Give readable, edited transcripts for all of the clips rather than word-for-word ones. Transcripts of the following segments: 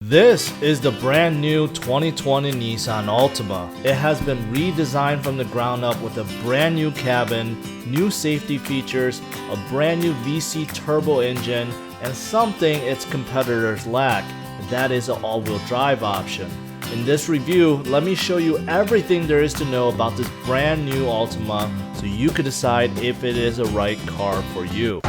This is the brand new 2020 Nissan Altima. It has been redesigned from the ground up with a brand new cabin, new safety features, a brand new VC turbo engine, and something its competitors lack, and that is an all-wheel drive option. In this review, let me show you everything there is to know about this brand new Altima so you can decide if it is a right car for you.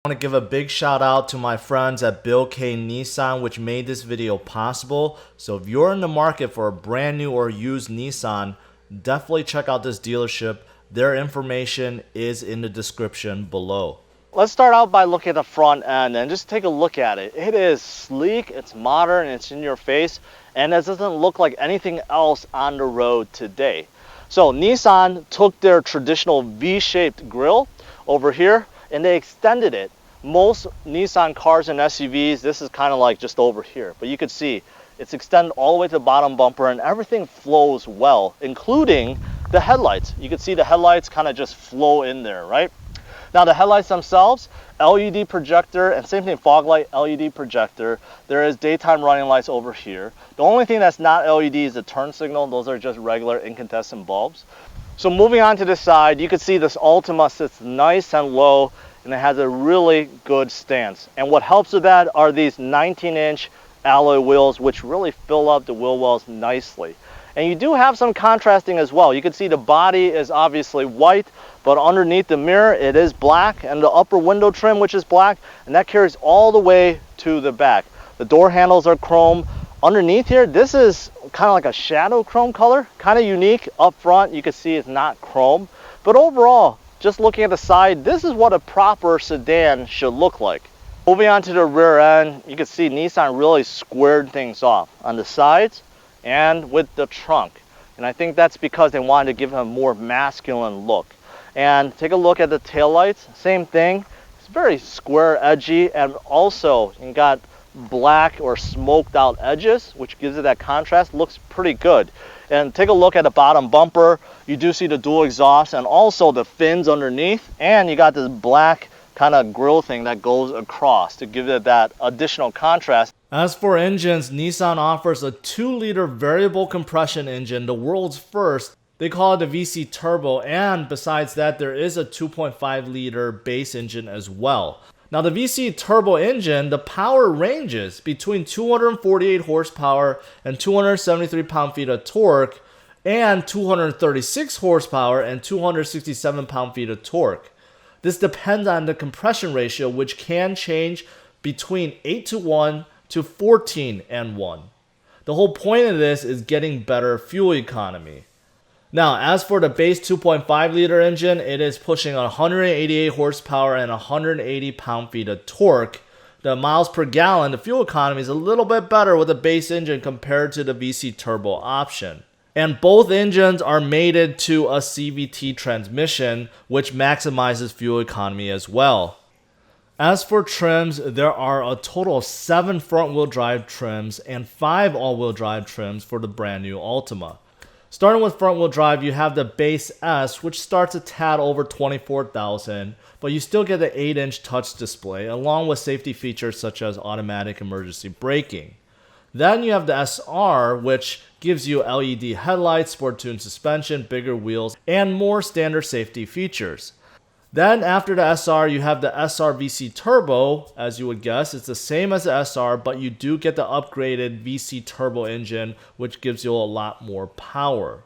I want to give a big shout out to my friends at Bill K Nissan, which made this video possible. So if you're in the market for a brand new or used Nissan, definitely check out this dealership. Their information is in the description below. Let's start out by looking at the front end and just take a look at it. It is sleek, it's modern, it's in your face, and it doesn't look like anything else on the road today. So Nissan took their traditional V-shaped grille over here and they extended it. Most Nissan cars and SUVs, this is kind of like just over here, but you can see it's extended all the way to the bottom bumper and everything flows well, including the headlights. You can see the headlights kind of just flow in there, right? Now the headlights themselves, LED projector, and same thing, fog light, LED projector. There is daytime running lights over here. The only thing that's not LED is the turn signal. Those are just regular incandescent bulbs. So moving on to the side, you can see this Altima sits nice and low and it has a really good stance. And what helps with that are these 19-inch alloy wheels, which really fill up the wheel wells nicely. And you do have some contrasting as well. You can see the body is obviously white, but underneath the mirror it is black, and the upper window trim, which is black, and that carries all the way to the back. The door handles are chrome. Underneath here, this is kind of like a shadow chrome color, kind of unique. Up front, you can see it's not chrome, but overall, just looking at the side, this is what a proper sedan should look like. Moving on to the rear end, you can see Nissan really squared things off on the sides and with the trunk. And I think that's because they wanted to give him a more masculine look. And take a look at the taillights, same thing. It's very square, edgy, and also you got black or smoked out edges, which gives it that contrast. Looks pretty good. And take a look at the bottom bumper. You do see the dual exhaust and also the fins underneath, and you got this black kind of grille thing that goes across to give it that additional contrast. As for engines, Nissan offers a 2-liter variable compression engine, the world's first. They call it the VC Turbo, and besides that, there is a 2.5-liter base engine as well. Now the VC Turbo engine, the power ranges between 248 horsepower and 273 pound-feet of torque, and 236 horsepower and 267 pound-feet of torque. This depends on the compression ratio, which can change between 8:1 to 14:1. The whole point of this is getting better fuel economy. Now, as for the base 2.5-liter engine, it is pushing 188 horsepower and 180 pound-feet of torque. The miles per gallon, the fuel economy is a little bit better with the base engine compared to the VC Turbo option. And both engines are mated to a CVT transmission, which maximizes fuel economy as well. As for trims, there are a total of 7 front-wheel drive trims and 5 all-wheel drive trims for the brand new Altima. Starting with front-wheel drive, you have the base S, which starts a tad over $24,000, but you still get the 8-inch touch display, along with safety features such as automatic emergency braking. Then you have the SR, which gives you LED headlights, sport-tuned suspension, bigger wheels, and more standard safety features. Then after the SR, you have the SR VC Turbo. As you would guess, it's the same as the SR, but you do get the upgraded VC Turbo engine, which gives you a lot more power.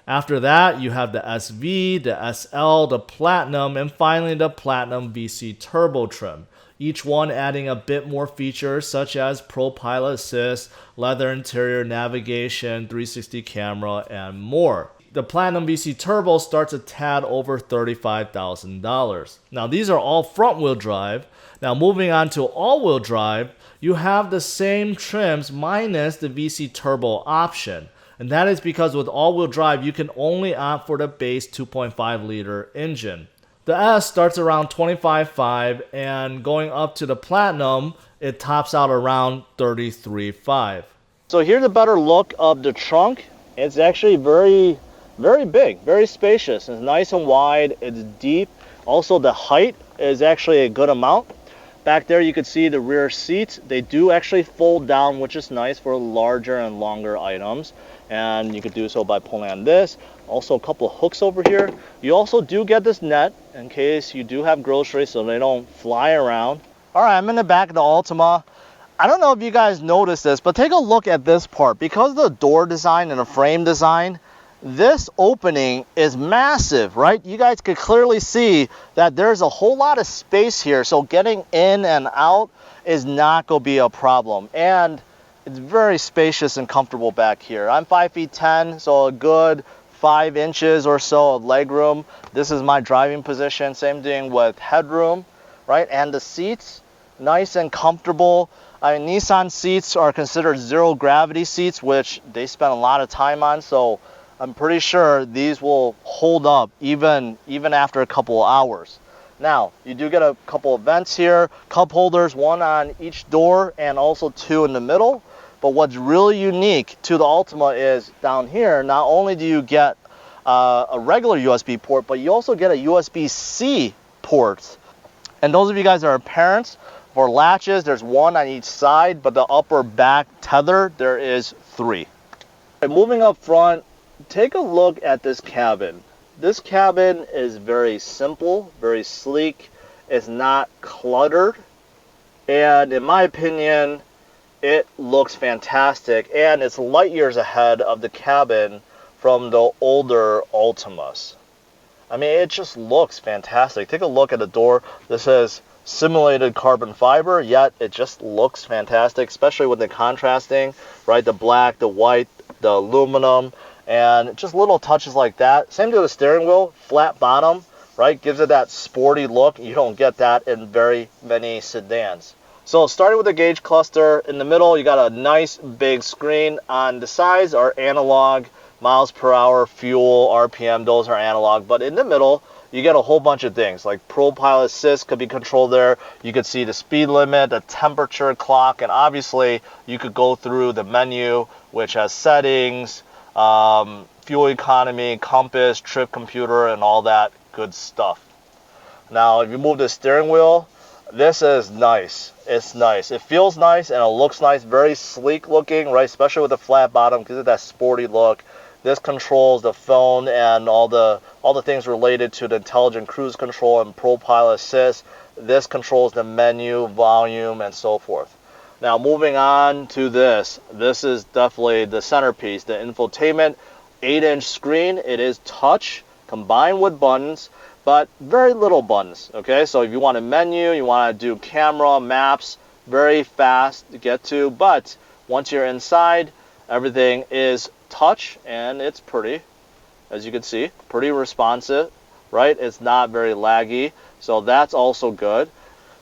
After that, you have the SV, the SL, the Platinum, and finally the Platinum VC Turbo trim. Each one adding a bit more features such as Pro Pilot Assist, leather interior, navigation, 360 camera, and more. The Platinum VC Turbo starts a tad over $35,000. Now these are all front-wheel drive. Now moving on to all-wheel drive, you have the same trims minus the VC Turbo option. And that is because with all-wheel drive, you can only opt for the base 2.5-liter engine. The S starts around $25,500, and going up to the Platinum, it tops out around $33,500. So here's a better look of the trunk. It's actually very big, very spacious. It's nice and wide, it's deep. Also the height is actually a good amount. Back there you can see the rear seats. They do actually fold down, which is nice for larger and longer items. And you could do so by pulling on this. Also a couple of hooks over here. You also do get this net in case you do have groceries so they don't fly around. All right, I'm in the back of the Altima. I don't know if you guys noticed this, but take a look at this part. Because of the door design and the frame design, this opening is massive, right? You guys could clearly see that there's a whole lot of space here. So getting in and out is not going to be a problem. And it's very spacious and comfortable back here. I'm 5'10", so a good 5 inches or so of leg room. This is my driving position. Same thing with headroom, right? And the seats, nice and comfortable. I mean, Nissan seats are considered zero gravity seats, which they spend a lot of time on. So I'm pretty sure these will hold up even after a couple of hours. Now, you do get a couple of vents here, cup holders, one on each door and also 2 in the middle. But what's really unique to the Altima is down here, not only do you get a regular USB port, but you also get a USB-C port. And those of you guys that are parents, for latches, there's 1 on each side, but the upper back tether, there is 3. Okay, moving up front, take a look at this cabin. This cabin is very simple, very sleek. It's not cluttered. And in my opinion, it looks fantastic. And it's light years ahead of the cabin from the older Altimas. I mean, it just looks fantastic. Take a look at the door. This is simulated carbon fiber, yet it just looks fantastic, especially with the contrasting, right? The black, the white, the aluminum, and just little touches like that. Same to the steering wheel, flat bottom, right? Gives it that sporty look. You don't get that in very many sedans. So starting with the gauge cluster, in the middle, you got a nice big screen. On the sides are analog, miles per hour, fuel, RPM, those are analog. But in the middle, you get a whole bunch of things like ProPilot Assist could be controlled there. You could see the speed limit, the temperature clock, and obviously you could go through the menu, which has settings, fuel economy, compass, trip computer, and all that good stuff. Now, if you move the steering wheel, this is nice. It's nice. It feels nice and it looks nice. Very sleek looking, right? Especially with the flat bottom, because of that sporty look. This controls the phone and all the things related to the intelligent cruise control and ProPilot Assist. This controls the menu, volume, and so forth. Now moving on to this. This is definitely the centerpiece, the infotainment. 8-inch screen. It is touch combined with buttons, but very little buttons. Okay, so if you want a menu, you want to do camera, maps, very fast to get to. But once you're inside, everything is touch and it's pretty, as you can see, pretty responsive, right? It's not very laggy, so that's also good.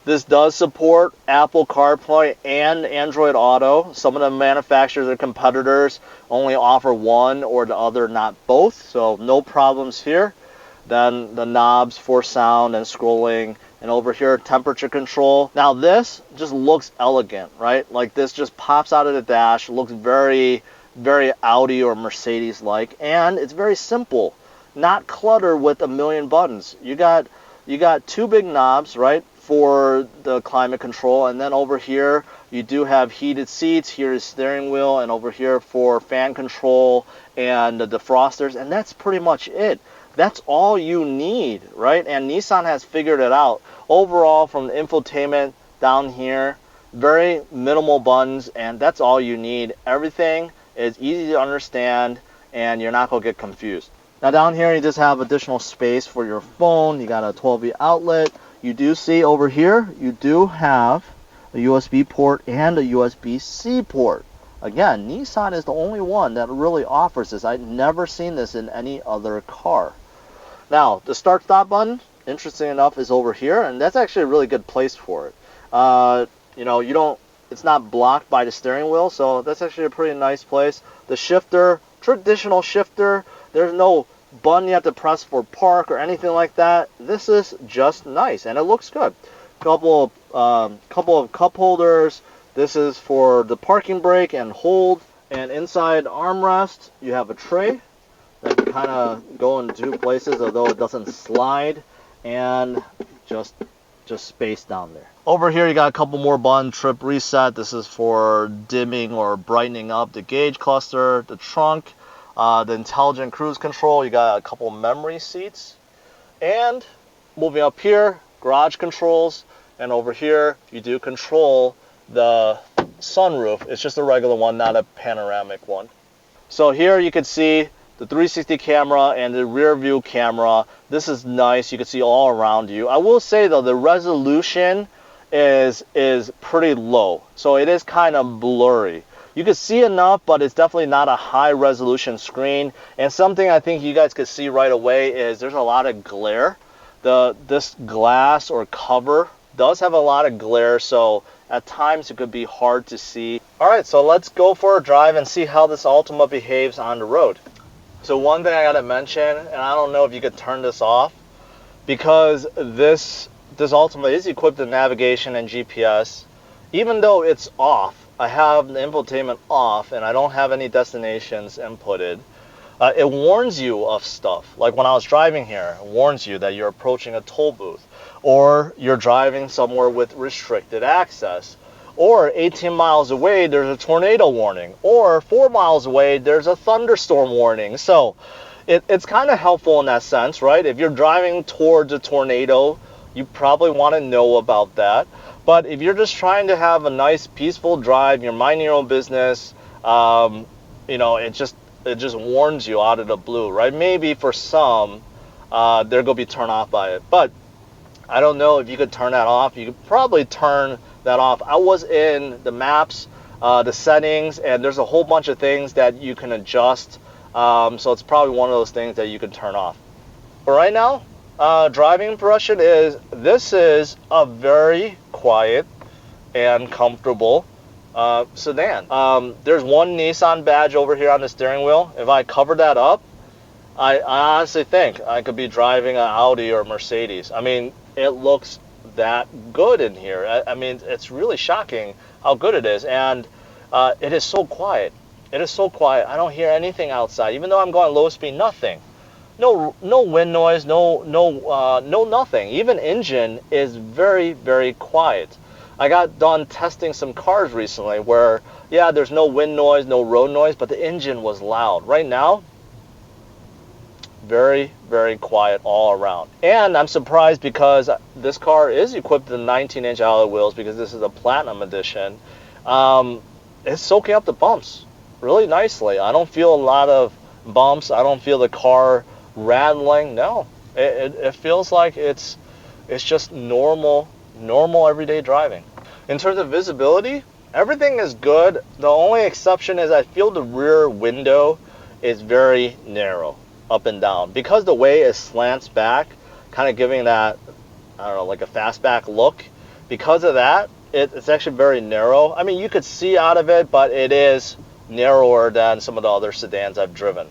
This does support Apple CarPlay and Android Auto. Some of the manufacturers or competitors only offer one or the other, not both, so no problems here. Then the knobs for sound and scrolling, and over here temperature control. Now this just looks elegant, right? Like this just pops out of the dash, looks very Audi or Mercedes like, and it's very simple, not cluttered with a million buttons. You got 2 big knobs, right, for the climate control, and then over here you do have heated seats. Here is steering wheel, and over here for fan control and the defrosters, and that's pretty much it. That's all you need, right? And Nissan has figured it out. Overall, from the infotainment down here, very minimal buttons, and that's all you need. Everything is easy to understand, and you're not going to get confused. Now down here, you just have additional space for your phone. You got a 12V outlet. You do see over here, you do have a USB port and a USB-C port. Again, Nissan is the only one that really offers this. I've never seen this in any other car. Now, the start-stop button, interesting enough, is over here, and that's actually a really good place for it. You know, it's not blocked by the steering wheel, so that's actually a pretty nice place. The shifter, traditional shifter, there's no button you have to press for park or anything like that. This is just nice, and it looks good. Couple of cup holders. This is for the parking brake and hold. And inside armrest, you have a tray that can kind of go in 2 places, although it doesn't slide. And just just space down there. Over here you got a couple more buttons. Trip reset, this is for dimming or brightening up the gauge cluster. The trunk, the intelligent cruise control, you got a couple memory seats. And moving up here, garage controls, and over here you do control the sunroof. It's just a regular one, not a panoramic one. So here you can see the 360 camera and the rear view camera. This is nice. You can see all around you. I will say though, the resolution is pretty low, so it is kind of blurry. You can see enough, but it's definitely not a high resolution screen. And something I think you guys could see right away is there's a lot of glare. This glass or cover does have a lot of glare, so at times it could be hard to see. All right, so let's go for a drive and see how this Altima behaves on the road. So one thing I gotta mention, and I don't know if you could turn this off, because this Altima is equipped with navigation and GPS. Even though it's off, I have the infotainment off and I don't have any destinations inputted. It warns you of stuff. Like when I was driving here, it warns you that you're approaching a toll booth, or you're driving somewhere with restricted access, or 18 miles away there's a tornado warning, or 4 miles away there's a thunderstorm warning. So it's kind of helpful in that sense, right? If you're driving towards a tornado, you probably want to know about that. But if you're just trying to have a nice peaceful drive, you're minding your own business, you know, it just warns you out of the blue, right? Maybe for some, they're gonna be turned off by it, but I don't know if you could turn that off. You could probably turn that off. I was in the maps, the settings, and there's a whole bunch of things that you can adjust. So it's probably one of those things that you can turn off. But right now, driving impression is, this is a very quiet and comfortable sedan. There's one Nissan badge over here on the steering wheel. If I cover that up, I honestly think I could be driving an Audi or Mercedes. I mean, it looks that good in here. I mean, it's really shocking how good it is, and it is so quiet. It is so quiet. I don't hear anything outside, even though I'm going low speed. Nothing. No wind noise. No nothing. Even engine is very, very quiet. I got done testing some cars recently where, yeah, there's no wind noise, no road noise, but the engine was loud. Right now, very, very quiet all around. And I'm surprised because this car is equipped with 19-inch alloy wheels, because this is a platinum edition. It's soaking up the bumps really nicely. I don't feel a lot of bumps. I don't feel the car rattling. No, it feels like it's just normal everyday driving. In terms of visibility, everything is good. The only exception is I feel the rear window is very narrow, up and down, because the way it slants back, kind of giving that, I don't know, like a fastback look. Because of that, it's actually very narrow. I mean, you could see out of it, but it is narrower than some of the other sedans I've driven.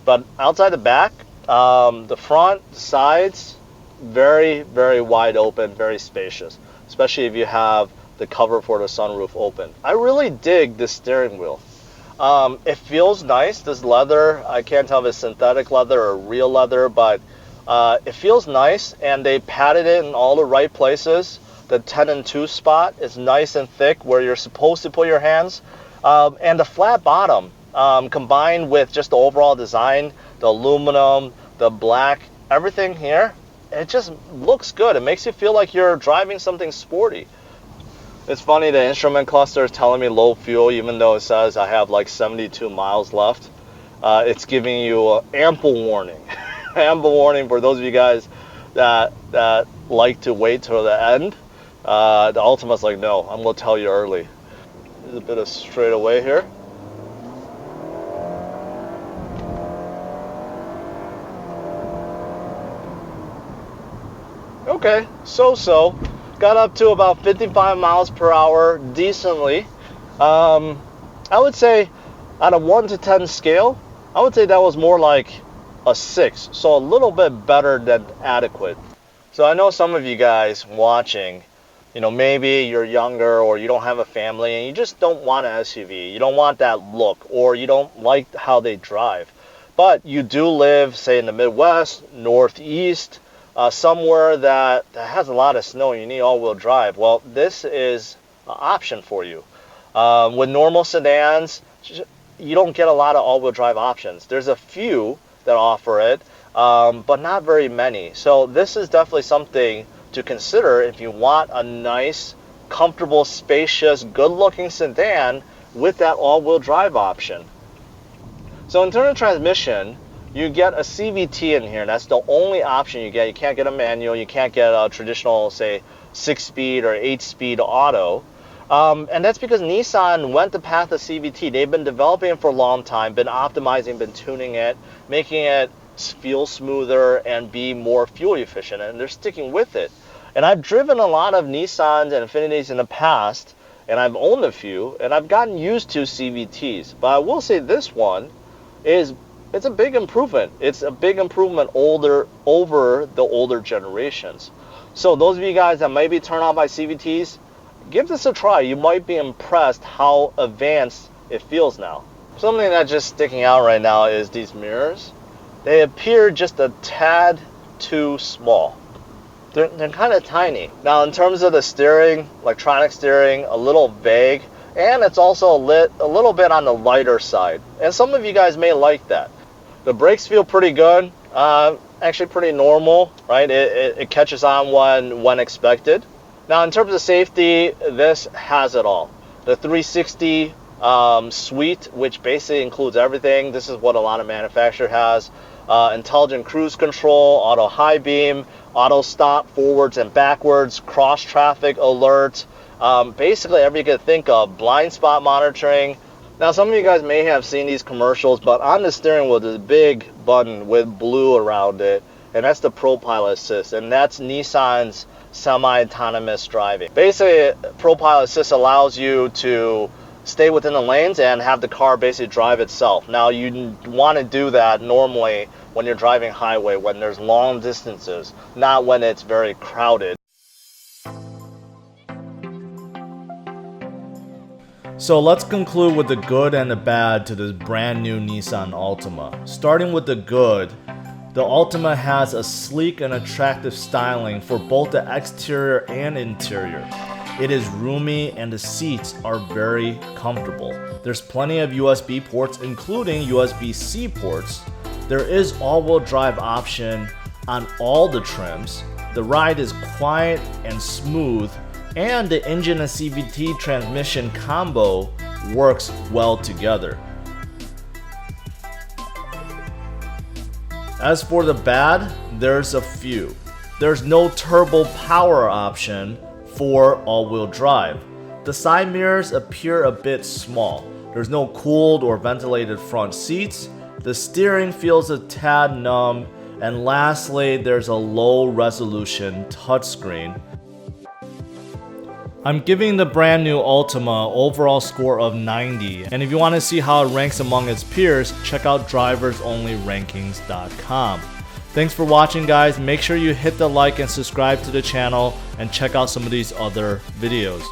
But outside the back, the front, the sides, very, very wide open, very spacious, especially if you have the cover for the sunroof open. I really dig this steering wheel. It feels nice. This leather, I can't tell if it's synthetic leather or real leather, but it feels nice, and they padded it in all the right places. The 10 and 2 spot is nice and thick where you're supposed to put your hands. And the flat bottom, combined with just the overall design, the aluminum, the black, everything here, it just looks good. It makes you feel like you're driving something sporty. It's funny, the instrument cluster is telling me low fuel, even though it says I have like 72 miles left. It's giving you ample warning. Ample warning for those of you guys that like to wait till the end. The Altima's like, no, I'm going to tell you early. There's a bit of straightaway here. Okay, so. Got up to about 55 miles per hour decently. I would say on a 1 to 10 scale, I would say that was more like a 6. So a little bit better than adequate. So I know some of you guys watching, you know, maybe you're younger or you don't have a family and you just don't want an SUV. You don't want that look, or you don't like how they drive. But you do live, say, in the Midwest, Northeast, somewhere that has a lot of snow and you need all-wheel drive, well, this is an option for you. With normal sedans, you don't get a lot of all-wheel drive options. There's a few that offer it, but not very many. So this is definitely something to consider if you want a nice, comfortable, spacious, good-looking sedan with that all-wheel drive option. So in terms of transmission, you get a CVT in here. That's the only option you get. You can't get a manual. You can't get a traditional, say, 6-speed or 8-speed auto. And that's because Nissan went the path of CVT. They've been developing it for a long time, been optimizing, been tuning it, making it feel smoother and be more fuel efficient, and they're sticking with it. And I've driven a lot of Nissans and Infinitis in the past, and I've owned a few, and I've gotten used to CVTs. But I will say this one it's a big improvement. It's a big improvement over the older generations. So those of you guys that might be turned on by CVTs, give this a try. You might be impressed how advanced it feels now. Something that's just sticking out right now is these mirrors. They appear just a tad too small. They're kind of tiny. Now in terms of the steering, electronic steering, a little vague, and it's also a little bit on the lighter side. And some of you guys may like that. The brakes feel pretty good, actually pretty normal, right? It catches on when expected. Now in terms of safety, this has it all. The 360 suite, which basically includes everything. This is what a lot of manufacturer has. Intelligent cruise control, auto high beam, auto stop forwards and backwards, cross traffic alert, basically everything you could think of, blind spot monitoring. Now some of you guys may have seen these commercials, but on the steering wheel there's a big button with blue around it, and that's the ProPilot Assist, and that's Nissan's semi-autonomous driving. Basically, ProPilot Assist allows you to stay within the lanes and have the car basically drive itself. Now you want to do that normally when you're driving highway, when there's long distances, not when it's very crowded. So let's conclude with the good and the bad to this brand new Nissan Altima. Starting with the good, the Altima has a sleek and attractive styling for both the exterior and interior. It is roomy and the seats are very comfortable. There's plenty of USB ports, including USB-C ports. There is all-wheel drive option on all the trims. The ride is quiet and smooth, and the engine and CVT transmission combo works well together. As for the bad, there's a few. There's no turbo power option for all-wheel drive. The side mirrors appear a bit small. There's no cooled or ventilated front seats. The steering feels a tad numb. And lastly, there's a low resolution touchscreen. I'm giving the brand new Altima overall score of 90, and if you want to see how it ranks among its peers, check out driversonlyrankings.com. Thanks for watching, guys. Make sure you hit the like and subscribe to the channel and check out some of these other videos.